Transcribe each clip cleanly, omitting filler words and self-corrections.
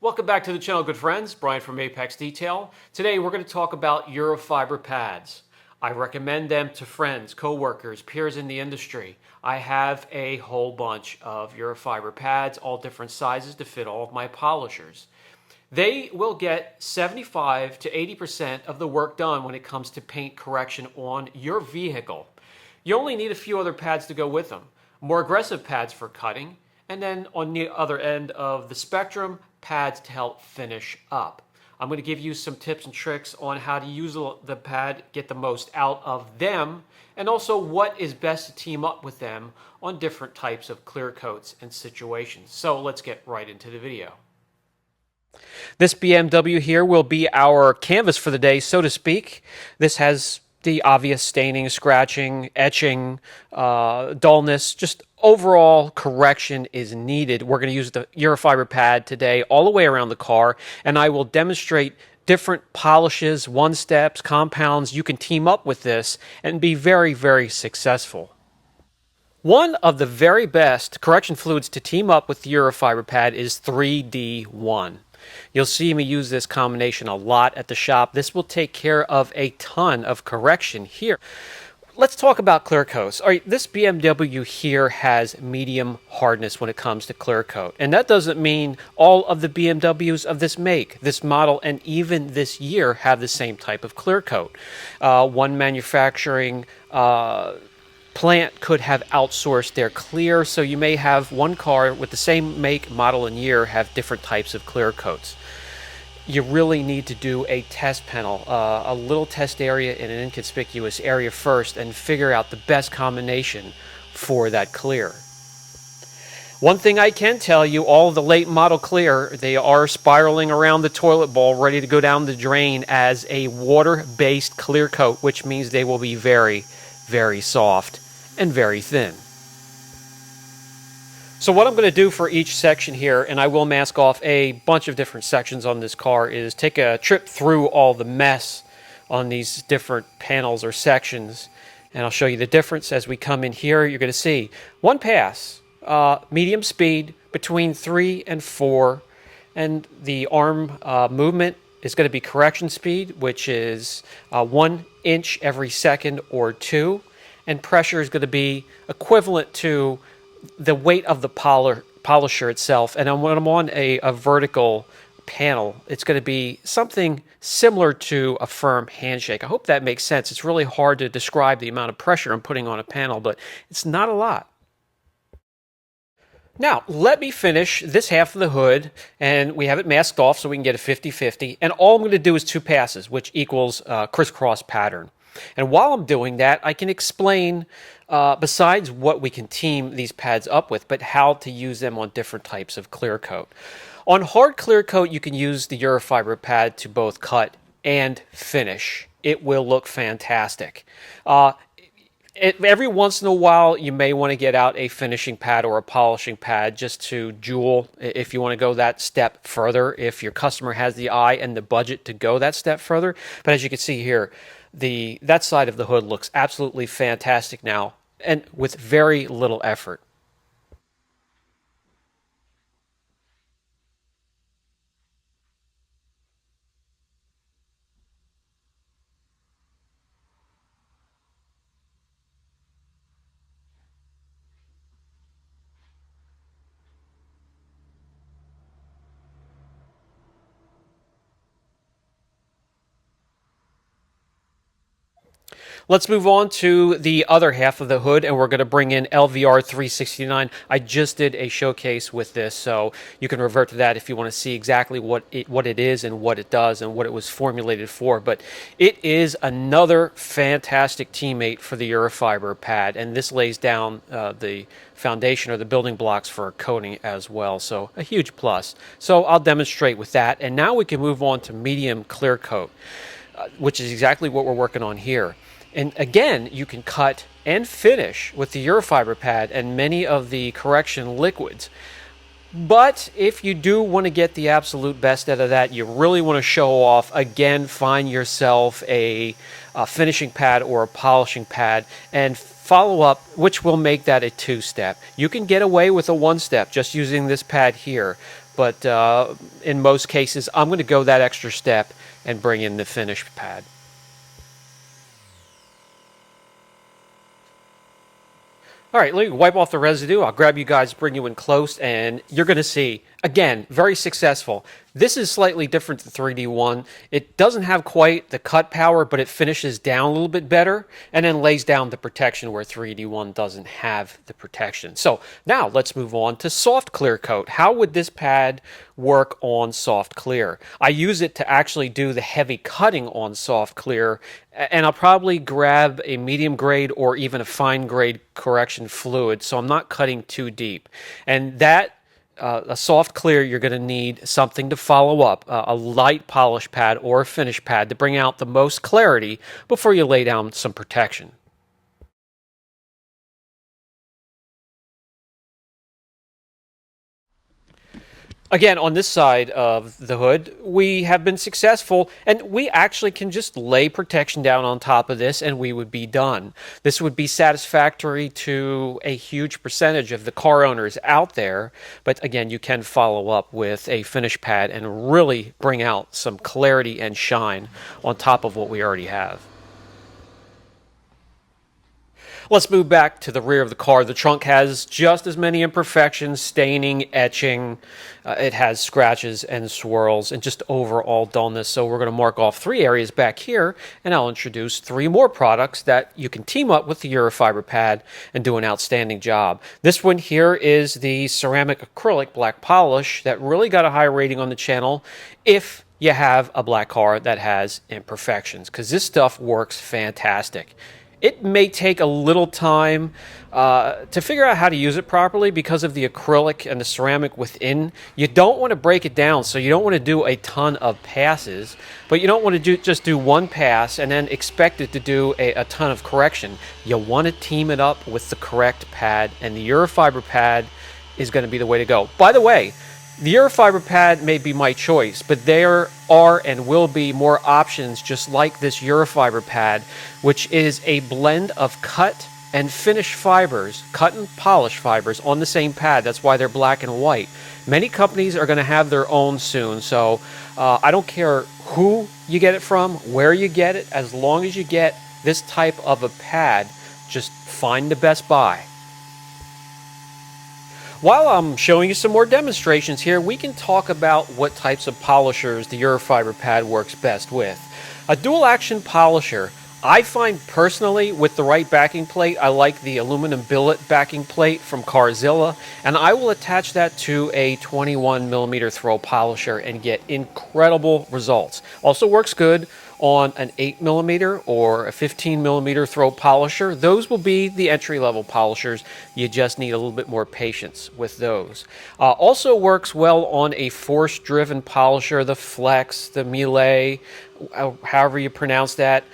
Welcome back to the channel, good friends. Brian from Apex Detail. Today we're going to talk about Urofiber pads. I recommend them to friends, co-workers, peers in the industry. I have a whole bunch of Urofiber pads, all different sizes to fit all of my polishers. They will get 75 to 80% of the work done when it comes to paint correction on your vehicle. You only need a few other pads to go with them. More aggressive pads for cutting, and then on the other end of the spectrum, pads to help finish up. I'm going to give you some tips and tricks on how to use the pad, get the most out of them, and also what is best to team up with them on different types of clear coats and situations. So let's get right into the video. This BMW here will be our canvas for the day, so to speak. This has the obvious staining, scratching, etching, dullness, just overall correction is needed. We're going to use the Urofiber pad today all the way around the car, and I will demonstrate different polishes, one-steps, compounds. You can team up with this and be very, very successful. One of the very best correction fluids to team up with the Urofiber pad is 3D1. You'll see me use this combination a lot at the shop. This will take care of a ton of correction here. Let's talk about clear coats. All right, this BMW here has medium hardness when it comes to clear coat. And that doesn't mean all of the BMWs of this make, this model, and even this year have the same type of clear coat. One manufacturing plant could have outsourced their clear, so you may have one car with the same make, model, and year have different types of clear coats. You really need to do a test panel, a little test area in an inconspicuous area first, and figure out the best combination for that clear. One thing I can tell you, all of the late model clear, they are spiraling around the toilet bowl, ready to go down the drain as a water-based clear coat, which means they will be very, very soft and very thin. So what I'm going to do for each section here, and I will mask off a bunch of different sections on this car, is take a trip through all the mess on these different panels or sections, and I'll show you the difference as we come in here. You're going to see one pass, medium speed, between 3 and 4, and the arm movement is going to be correction speed, which is 1 inch every second or 2, and pressure is going to be equivalent to the weight of the polisher itself. And when I'm on a vertical panel, it's going to be something similar to a firm handshake. I hope that makes sense. It's really hard to describe the amount of pressure I'm putting on a panel, but it's not a lot. Now, let me finish this half of the hood, and we have it masked off so we can get a 50-50. And all I'm going to do is 2 passes, which equals crisscross pattern. And while I'm doing that, I can explain, besides what we can team these pads up with, but how to use them on different types of clear coat. On hard clear coat, you can use the Urofiber pad to both cut and finish. It will look fantastic. Every once in a while, you may want to get out a finishing pad or a polishing pad just to jewel if you want to go that step further, if your customer has the eye and the budget to go that step further. But as you can see here, that side of the hood looks absolutely fantastic now, and with very little effort. Let's move on to the other half of the hood, and we're going to bring in LVR 369. I just did a showcase with this, so you can revert to that if you want to see exactly what it is and what it does and what it was formulated for. But it is another fantastic teammate for the Urofiber pad, and this lays down the foundation or the building blocks for coating as well, so a huge plus. So I'll demonstrate with that, and now we can move on to medium clear coat, which is exactly what we're working on here. And again, you can cut and finish with the Urofiber pad and many of the correction liquids. But if you do want to get the absolute best out of that, you really want to show off, again, find yourself a finishing pad or a polishing pad and follow up, which will make that a 2-step. You can get away with a 1-step just using this pad here. but in most cases, I'm going to go that extra step and bring in the finished pad. All right, let me wipe off the residue. I'll grab you guys, bring you in close, and you're going to see, again, very successful. This is slightly different than 3D1. It doesn't have quite the cut power, but it finishes down a little bit better and then lays down the protection where 3D1 doesn't have the protection. So now let's move on to soft clear coat. How would this pad work on soft clear? I use it to actually do the heavy cutting on soft clear, and I'll probably grab a medium grade or even a fine grade correction fluid, so I'm not cutting too deep. And that a soft clear, you're going to need something to follow up, a light polish pad or a finish pad to bring out the most clarity before you lay down some protection. Again, on this side of the hood, we have been successful, and we actually can just lay protection down on top of this and we would be done. This would be satisfactory to a huge percentage of the car owners out there, but again, you can follow up with a finish pad and really bring out some clarity and shine on top of what we already have. Let's move back to the rear of the car. The trunk has just as many imperfections, staining, etching. It has scratches and swirls and just overall dullness. So we're going to mark off 3 areas back here, and I'll introduce 3 more products that you can team up with the Urofiber pad and do an outstanding job. This one here is the ceramic acrylic black polish that really got a high rating on the channel if you have a black car that has imperfections, because this stuff works fantastic. It may take a little time to figure out how to use it properly because of the acrylic and the ceramic within. You don't want to break it down, so you don't want to do a ton of passes, but you don't want to just do one pass and then expect it to do a ton of correction. You want to team it up with the correct pad, and the Urofiber pad is going to be the way to go. By the way, the Urofiber pad may be my choice, but there are and will be more options just like this Urofiber pad, which is a blend of cut and finish fibers, cut and polish fibers on the same pad. That's why they're black and white. Many companies are going to have their own soon, so I don't care who you get it from, where you get it, as long as you get this type of a pad, just find the best buy. While I'm showing you some more demonstrations here, we can talk about what types of polishers the Urofiber pad works best with. A dual action polisher, I find personally with the right backing plate, I like the aluminum billet backing plate from Carzilla, and I will attach that to a 21mm throw polisher and get incredible results. Also works good on an 8mm or a 15mm throw polisher. Those will be the entry-level polishers. You just need a little bit more patience with those. Also works well on a force-driven polisher, the Flex, the Melee, however you pronounce that.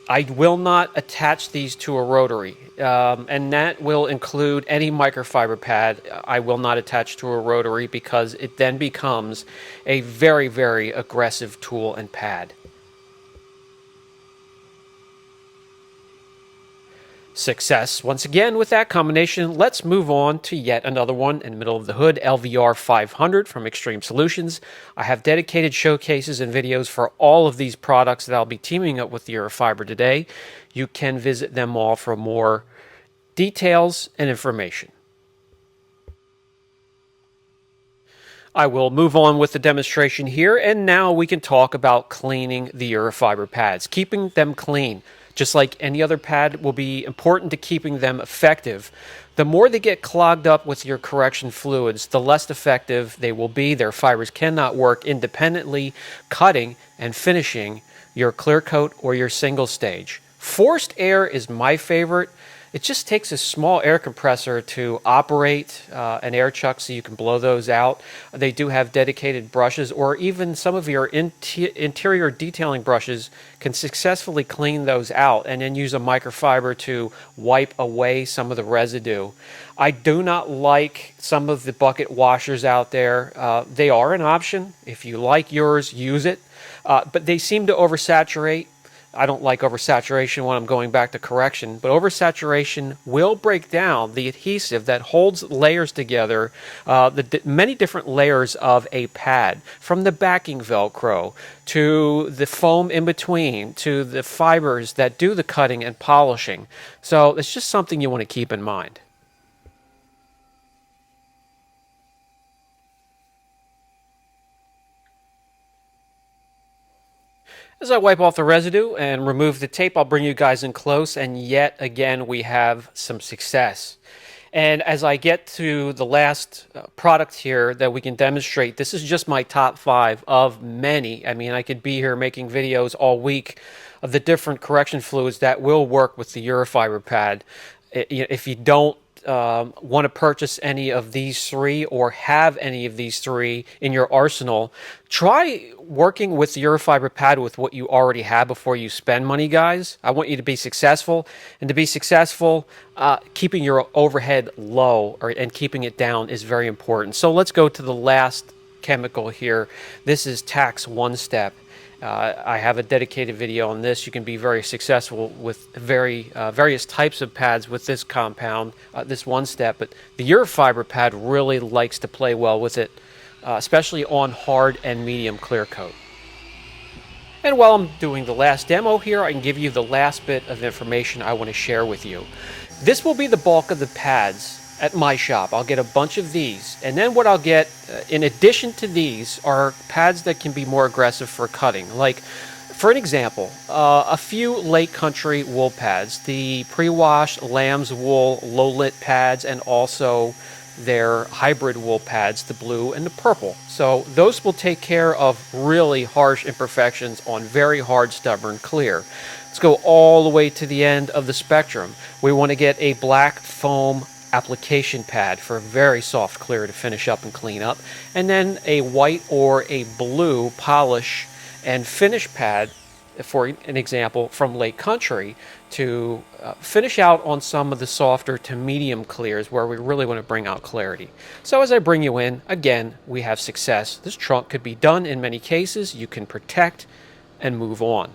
I will not attach these to a rotary, and that will include any microfiber pad. I will not attach to a rotary because it then becomes a very, very aggressive tool and pad. Success once again with that combination. Let's move on to yet another one in the middle of the hood, LVR 500 from Extreme Solutions. I have dedicated showcases and videos for all of these products that I'll be teaming up with the Urofiber today. You can visit them all for more details and information. I will move on with the demonstration here, and now we can talk about cleaning the Urofiber pads, keeping them clean. Just like any other pad will be important to keeping them effective. The more they get clogged up with your correction fluids, the less effective they will be. Their fibers cannot work independently, cutting and finishing your clear coat or your single stage. Forced air is my favorite. It just takes a small air compressor to operate an air chuck so you can blow those out. They do have dedicated brushes, or even some of your interior detailing brushes can successfully clean those out and then use a microfiber to wipe away some of the residue. I do not like some of the bucket washers out there. They are an option. If you like yours, use it. But they seem to oversaturate. I don't like oversaturation when I'm going back to correction, but oversaturation will break down the adhesive that holds layers together, many different layers of a pad, from the backing Velcro to the foam in between to the fibers that do the cutting and polishing. So it's just something you want to keep in mind. As I wipe off the residue and remove the tape, I'll bring you guys in close, and yet again we have some success. And as I get to the last product here that we can demonstrate, this is just my top 5 of many. I mean, I could be here making videos all week of the different correction fluids that will work with the Urofiber pad. If you don't want to purchase any of these 3 or have any of these 3 in your arsenal, try working with the Urofiber pad with what you already have before you spend money, guys. I want you to be successful, and to be successful, keeping your overhead low and keeping it down is very important. So let's go to the last chemical here. This is Tax One Step. I have a dedicated video on this. You can be very successful with various types of pads with this compound, this one step. But the Urofiber pad really likes to play well with it, especially on hard and medium clear coat. And while I'm doing the last demo here, I can give you the last bit of information I want to share with you. This will be the bulk of the pads at my shop. I'll get a bunch of these, and then what I'll get in addition to these are pads that can be more aggressive for cutting. Like, for an example, a few Lake Country wool pads, the pre-washed lamb's wool low-lit pads, and also their hybrid wool pads, the blue and the purple. So those will take care of really harsh imperfections on very hard, stubborn clear. Let's go all the way to the end of the spectrum. We want to get a black foam application pad for a very soft clear to finish up and clean up, and then a white or a blue polish and finish pad, for an example from Lake Country, to finish out on some of the softer to medium clears where we really want to bring out clarity. So as I bring you in, again, we have success. This trunk could be done in many cases. You can protect and move on.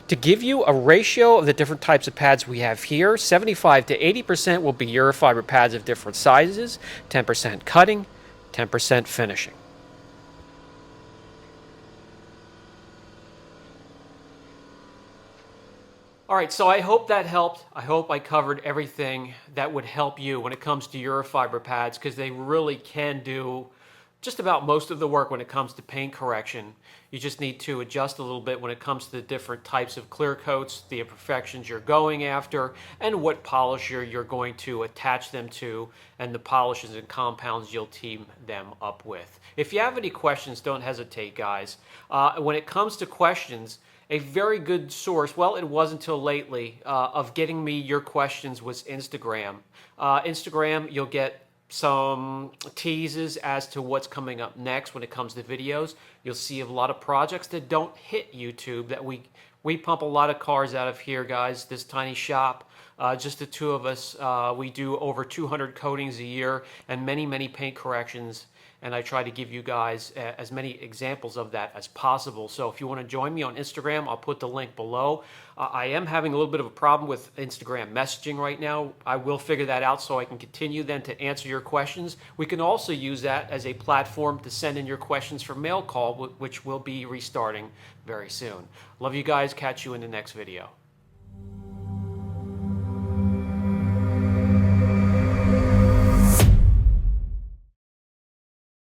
To give you a ratio of the different types of pads we have here, 75 to 80% will be Urofiber pads of different sizes, 10% cutting, 10% finishing. All right, so I hope that helped. I hope I covered everything that would help you when it comes to Urofiber pads, because they really can do just about most of the work when it comes to paint correction. You just need to adjust a little bit when it comes to the different types of clear coats, the imperfections you're going after, and what polisher you're going to attach them to, and the polishes and compounds you'll team them up with. If you have any questions, don't hesitate, guys. When it comes to questions, a very good source, well, it was until lately, of getting me your questions was Instagram. Instagram, you'll get some teases as to what's coming up next when it comes to videos. You'll see a lot of projects that don't hit YouTube that we pump a lot of cars out of here, guys. This tiny shop, just the 2 of us, we do over 200 coatings a year and many paint corrections, and I try to give you guys as many examples of that as possible. So if you want to join me on Instagram, I'll put the link below. I am having a little bit of a problem with Instagram messaging right now. I will figure that out so I can continue then to answer your questions. We can also use that as a platform to send in your questions for mail call, which will be restarting very soon. Love you guys. Catch you in the next video.